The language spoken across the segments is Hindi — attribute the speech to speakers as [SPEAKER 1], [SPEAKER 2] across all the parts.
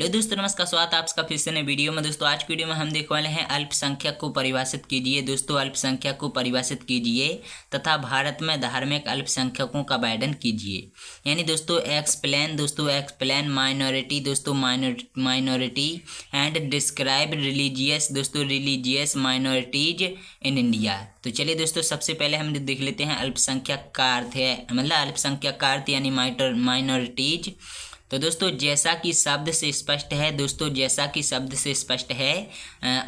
[SPEAKER 1] हेलो दोस्तों, नमस्कार। स्वागत है आपका फिर से नए वीडियो में। दोस्तों आज की वीडियो में हम देखने वाले हैं अल्पसंख्यक को परिभाषित कीजिए। दोस्तों अल्पसंख्यक को परिभाषित कीजिए तथा भारत में धार्मिक अल्पसंख्यकों का वर्णन कीजिए। यानी दोस्तों explain minority minority and describe religious minorities in India. तो चलिए दोस्तों, सबसे पहले हम देख लेते हैं अल्पसंख्यक का अर्थ है, मतलब अल्पसंख्यक का अर्थ यानी माइनॉरिटीज। तो दोस्तों जैसा कि शब्द से स्पष्ट है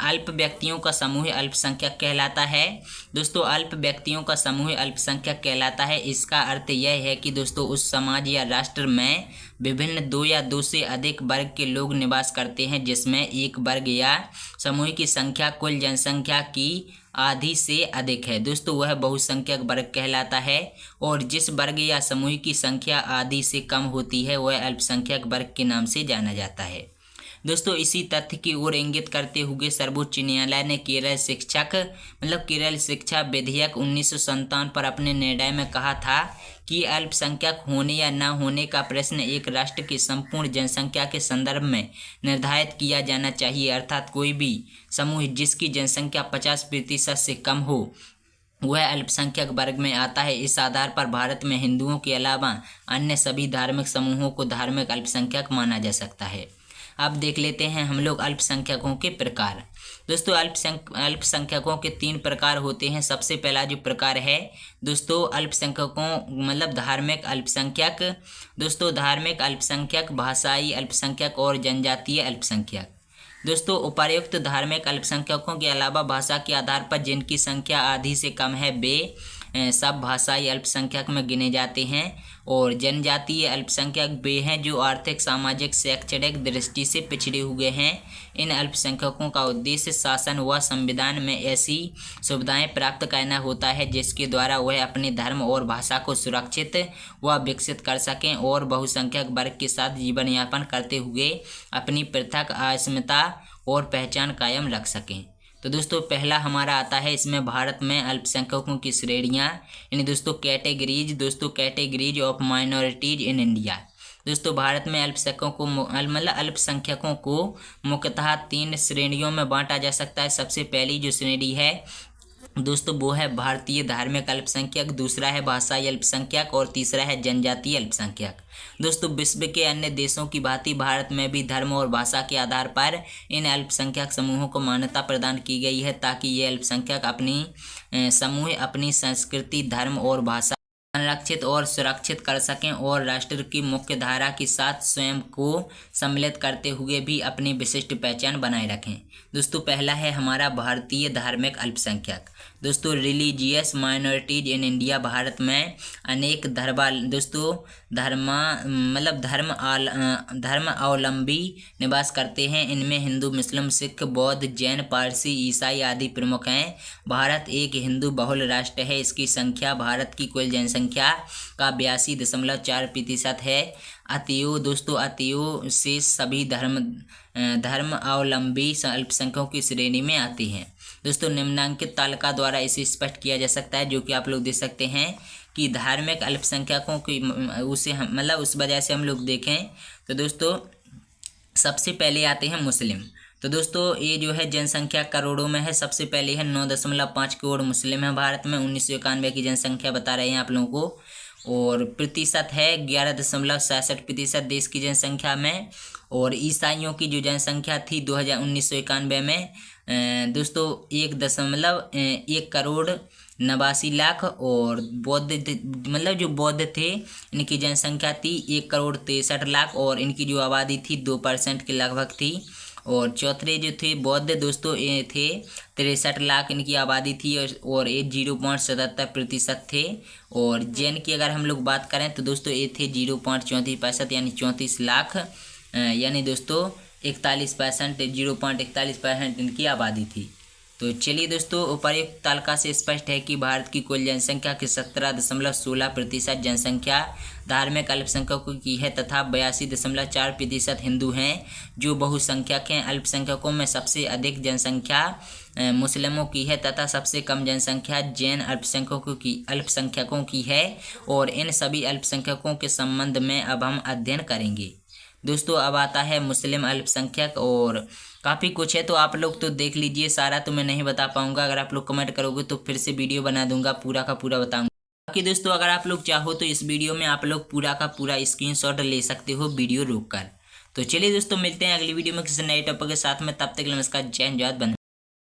[SPEAKER 1] अल्प व्यक्तियों का समूह अल्पसंख्यक कहलाता है। दोस्तों अल्प व्यक्तियों का समूह अल्पसंख्यक कहलाता है। इसका अर्थ यह है कि दोस्तों उस समाज या राष्ट्र में विभिन्न दो या दो से अधिक वर्ग के लोग निवास करते हैं जिसमें एक वर्ग या समूह की संख्या कुल जनसंख्या की आधी से अधिक है। दोस्तों वह बहुसंख्यक वर्ग कहलाता है और जिस वर्ग या समूह की संख्या आधी से कम होती है वह अल्पसंख्यक वर्ग के नाम से जाना जाता है। दोस्तों इसी तथ्य की ओर इंगित करते हुए सर्वोच्च न्यायालय ने केरल शिक्षा विधेयक 1957 पर अपने निर्णय में कहा था कि अल्पसंख्यक होने या न होने का प्रश्न एक राष्ट्र की संपूर्ण जनसंख्या के संदर्भ में निर्धारित किया जाना चाहिए, अर्थात कोई भी समूह जिसकी जनसंख्या 50% से कम हो वह अल्पसंख्यक वर्ग में आता है। इस आधार पर भारत में हिंदुओं के अलावा अन्य सभी धार्मिक समूहों को धार्मिक अल्पसंख्यक माना जा सकता है। अब देख लेते हैं हम लोग अल्पसंख्यकों के प्रकार। दोस्तों अल्पसंख्यकों के 3 प्रकार होते हैं। सबसे पहला जो प्रकार है दोस्तों अल्पसंख्यकों मतलब धार्मिक अल्पसंख्यक। दोस्तों धार्मिक अल्पसंख्यक, भाषाई अल्पसंख्यक और जनजातीय अल्पसंख्यक। दोस्तों उपर्युक्त धार्मिक अल्पसंख्यकों के अलावा भाषा के आधार पर जिनकी संख्या आधी से कम है वे सब भाषाई अल्पसंख्यक में गिने जाते हैं। और जनजातीय अल्पसंख्यक वे हैं जो आर्थिक, सामाजिक, शैक्षणिक दृष्टि से पिछड़े हुए हैं। इन अल्पसंख्यकों का उद्देश्य शासन व संविधान में ऐसी सुविधाएं प्राप्त करना होता है जिसके द्वारा वह अपने धर्म और भाषा को सुरक्षित व विकसित कर सकें और बहुसंख्यक वर्ग के साथ जीवन यापन करते हुए अपनी पृथक अस्मिता और पहचान कायम रख सकें। तो दोस्तों पहला हमारा आता है इसमें भारत में अल्पसंख्यकों की श्रेणियाँ, यानी दोस्तों categories of minorities in India. दोस्तों भारत में अल्पसंख्यकों को मुख्यतः 3 श्रेणियों में बांटा जा सकता है। सबसे पहली जो श्रेणी है दोस्तों वो है भारतीय धार्मिक अल्पसंख्यक, दूसरा है भाषाई अल्पसंख्यक और तीसरा है जनजातीय अल्पसंख्यक। दोस्तों विश्व के अन्य देशों की भांति भारत में भी धर्म और भाषा के आधार पर इन अल्पसंख्यक समूहों को मान्यता प्रदान की गई है ताकि ये अल्पसंख्यक अपनी संस्कृति, धर्म और भाषा संरक्षित और सुरक्षित कर सकें और राष्ट्र की मुख्य धारा के साथ स्वयं को सम्मिलित करते हुए भी अपनी विशिष्ट पहचान बनाए रखें। दोस्तों पहला है हमारा भारतीय धार्मिक अल्पसंख्यक। दोस्तों religious minorities in India. Bharat में अनेक धर्म अवलंबी निवास करते हैं। इनमें हिंदू, मुस्लिम, सिख, बौद्ध, जैन, पारसी, ईसाई आदि प्रमुख हैं। भारत एक हिंदू बहुल राष्ट्र है। इसकी संख्या भारत की कुल जनसंख्या का 82.4% है। अतएव से सभी धर्म अवलंबी अल्पसंख्यकों की श्रेणी में आते हैं। दोस्तों निम्नांकित तालिका द्वारा इसे स्पष्ट किया जा सकता है, जो कि आप लोग देख सकते हैं कि धार्मिक अल्पसंख्यकों की उस वजह से हम लोग देखें तो दोस्तों सबसे पहले आते हैं मुस्लिम। तो दोस्तों ये जो है जनसंख्या करोड़ों में है। सबसे पहले है 9.5 करोड़ मुस्लिम है भारत में। 1991 की जनसंख्या बता रहे हैं आप लोगों को। और प्रतिशत है 11.67% देश की जनसंख्या में। और ईसाइयों की जो जनसंख्या थी 1991 में दोस्तों 1 करोड़ 89 लाख। और बौद्ध थे इनकी जनसंख्या थी 1 करोड़ 63 लाख और इनकी जो आबादी थी 2% के लगभग थी। और चौथे जो थे बौद्ध दोस्तों ये थे 63 लाख इनकी आबादी थी और ये 0.77% थे। और जैन की अगर हम लोग बात करें तो दोस्तों ये थे 0.34% यानी 34 लाख, यानी दोस्तों 0.41% इनकी आबादी थी। तो चलिए दोस्तों उपर्युक्त तालिका से स्पष्ट है कि भारत की कुल जनसंख्या की 17.16% जनसंख्या धार्मिक अल्पसंख्यकों की है तथा 82.4% हिंदू हैं जो बहुसंख्यक हैं। अल्पसंख्यकों में सबसे अधिक जनसंख्या मुस्लिमों की है तथा सबसे कम जनसंख्या जैन अल्पसंख्यकों की है। और इन सभी अल्पसंख्यकों के संबंध में अब हम अध्ययन करेंगे। दोस्तों अब आता है मुस्लिम अल्पसंख्यक, और काफ़ी कुछ है, तो आप लोग तो देख लीजिए। सारा तो मैं नहीं बता पाऊंगा, अगर आप लोग कमेंट करोगे तो फिर से वीडियो बना दूंगा, पूरा का पूरा बताऊंगा। बाकी दोस्तों अगर आप लोग चाहो तो इस वीडियो में आप लोग पूरा का पूरा स्क्रीनशॉट ले सकते हो वीडियो रोक कर। तो चलिए दोस्तों मिलते हैं अगली वीडियो में किसी नए टॉपिक के साथ में, तब तक नमस्कार, जय हिंद, जय भारत।